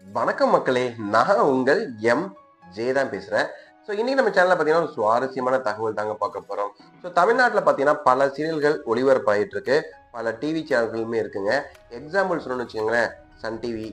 வணக்கம் மக்களே, நான் உங்கள் எம் ஜே தான் பேசுறேன். ஸோ இன்னைக்கு நம்ம சேனல்ல பார்த்தீங்கன்னா ஒரு சுவாரஸ்யமான தகவல் தாங்க பார்க்க போறோம். ஸோ தமிழ்நாட்டில் பார்த்தீங்கன்னா பல சீரியல்கள் ஒளிபரப்பாயிட்டு இருக்கு. பல டிவி சேனல்களுமே இருக்குங்க. எக்ஸாம்பிள் சொல்லணும்னு வச்சுக்கோங்களேன், சன் டிவி,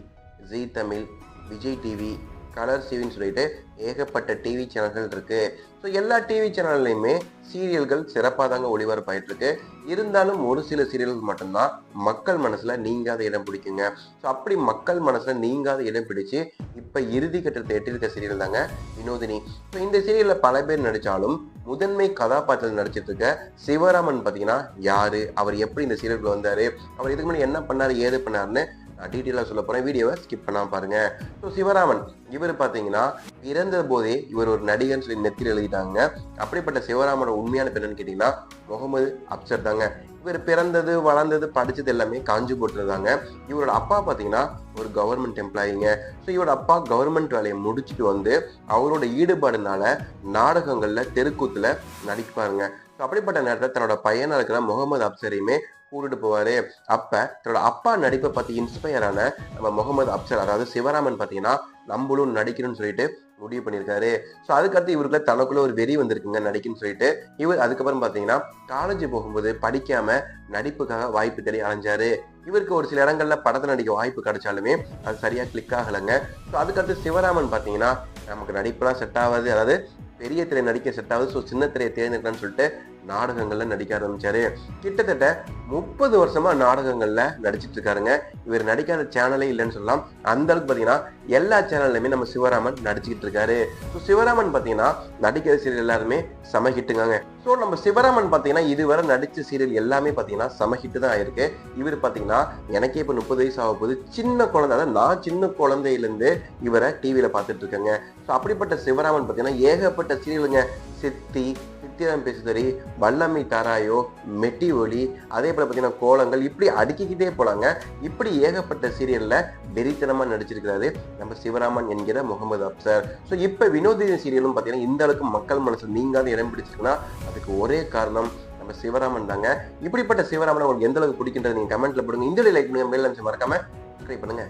ஜீ தமிழ், விஜய் டிவி, கலர்ஸ் டிவின்னு சொல்லிட்டு ஏகப்பட்ட டிவி சேனல்கள் இருக்கு. ஸோ எல்லா டிவி சேனல்லையுமே சீரியல்கள் சிறப்பாக தாங்க ஒளிபரப்பாயிட்டு இருக்கு. இருந்தாலும் ஒரு சில சீரியல்கள் மட்டும்தான் மக்கள் மனசுல நீங்காத இடம் பிடிக்குங்க. ஸோ அப்படி மக்கள் மனசுல நீங்காத இடம் பிடிச்சு இப்ப இறுதி கட்டத்தை எட்டிருக்க சீரியல் தாங்க வினோதினி. ஸோ இந்த சீரியல்ல பல பேர் நடிச்சாலும் முதன்மை கதாபாத்திரத்தில் நடிச்சிட்டு இருக்க சிவராமன் பாத்தீங்கன்னா யாரு, அவர் எப்படி இந்த சீரியலுக்கு வந்தாரு, அவர் இதுக்கு முன்னாடி என்ன பண்ணாரு, ஏது பண்ணாருன்னு நான் டீட்டெயிலாக சொல்ல போறேன். வீடியோவை ஸ்கிப் பண்ணாம பாருங்க. ஸோ சிவராமன் இவர் பார்த்தீங்கன்னா பிறந்த போதே இவர் ஒரு நடிகர்னு சொல்லி நெத்தியில் எழுதிட்டாங்க. அப்படிப்பட்ட சிவராமனோட உண்மையான பேர் என்னன்னு கேட்டீங்கன்னா முகமது அப்சர் தாங்க. இவர் பிறந்தது, வளர்ந்தது, படிச்சது எல்லாமே காஞ்சிபுரத்துல தாங்க. இவரோட அப்பா பார்த்தீங்கன்னா ஒரு கவர்மெண்ட் எம்ப்ளாயிங்க. ஸோ இவரோட அப்பா கவர்மெண்ட் வேலையை முடிச்சுட்டு வந்து அவரோட ஈடுபாடுனால நாடகங்கள்ல தெருக்கூத்துல நடிப்பாருங்க. ஸோ அப்படிப்பட்ட நேரத்தில் தன்னோட பையனா இருக்கிற முகமது அப்சரையுமே கூட்டிட்டு போவாரு. அப்ப தன்னோட அப்பா நடிப்பை பத்தி இன்ஸ்பயர் ஆன நம்ம முகமது அப்சர், அதாவது சிவராமன் பாத்தீங்கன்னா நம்மளும் நடிக்கணும்னு சொல்லிட்டு முடிவு பண்ணியிருக்காரு. ஸோ அதுக்கடுத்து இவருக்குள்ள தனக்குள்ள ஒரு வெறி வந்திருக்குங்க நடிக்கணும்னு சொல்லிட்டு. இவர் அதுக்கப்புறம் பாத்தீங்கன்னா காலேஜ் போகும்போது படிக்காம நடிப்புக்காக வாய்ப்பு தேடி அலைஞ்சாரு. இவருக்கு ஒரு சில இடங்கள்ல படத்தை நடிக்க வாய்ப்பு கிடைச்சாலுமே அது சரியா கிளிக் ஆகலைங்க. ஸோ அதுக்கடுத்து சிவராமன் பாத்தீங்கன்னா நமக்கு நடிப்புலாம் செட் ஆகாது, அதாவது பெரிய திரை நடிக்க செட் ஆகுது, ஸோ சின்ன திரையை தேர்ந்தெடுக்கலாம்னு சொல்லிட்டு நாடகங்கள்ல நடிக்க ஆரம்பிச்சாரு. கிட்டத்தட்ட 30 வருஷமா நாடகங்கள்ல நடிச்சிட்டு இருக்காருங்க. இவர் நடிக்காத சேனலே இல்லைன்னு சொல்லலாம். அந்த அளவுக்கு பாத்தீங்கன்னா எல்லா சேனல்லையுமே நம்ம சிவராமன் நடிச்சுக்கிட்டு இருக்காரு. ஸோ சிவராமன் பாத்தீங்கன்னா நடிக்கிற சீரியல் எல்லாருமே செம ஹிட்டுங்க. ஸோ நம்ம சிவராமன் பாத்தீங்கன்னா இதுவரை நடிச்ச சீரியல் எல்லாமே பாத்தீங்கன்னா செம ஹிட்டு தான் ஆயிருக்கு. இவர் பாத்தீங்கன்னா எனக்கே இப்ப 30 வயசு ஆக போகுது. சின்ன குழந்தை, அதாவது நான் சின்ன குழந்தையிலிருந்து இவரை டிவியில பார்த்துட்டு இருக்கேங்க. ஸோ அப்படிப்பட்ட சிவராமன் பாத்தீங்கன்னா ஏகப்பட்ட சீரியலுங்க. சித்தி, சித்திரம் பேசுதறி, வல்லமை தாராயோ, மெட்டி ஒலி, அதே போல பார்த்தீங்கன்னா கோலங்கள், இப்படி அடுக்கிக்கிட்டே போலாங்க. இப்படி ஏகப்பட்ட சீரியல்ல வெறித்தனமா நடிச்சிருக்கிறாரு நம்ம சிவராமன் என்கிற முகமது அப்சர். ஸோ இப்போ வினோதினி சீரியலும் பார்த்தீங்கன்னா இந்த அளவுக்கு மக்கள் மனசு நீங்காத இடம் பிடிச்சிருக்குன்னா அதுக்கு ஒரே காரணம் நம்ம சிவராமன் தாங்க. இப்படிப்பட்ட சிவராமன் உங்களுக்கு எந்த அளவுக்கு பிடிக்கின்றது நீங்க கமெண்ட்ல போடுங்க. இந்த லைக் பண்ணுங்க, மேல் மறக்காம சப்ஸ்கிரைப் பண்ணுங்க.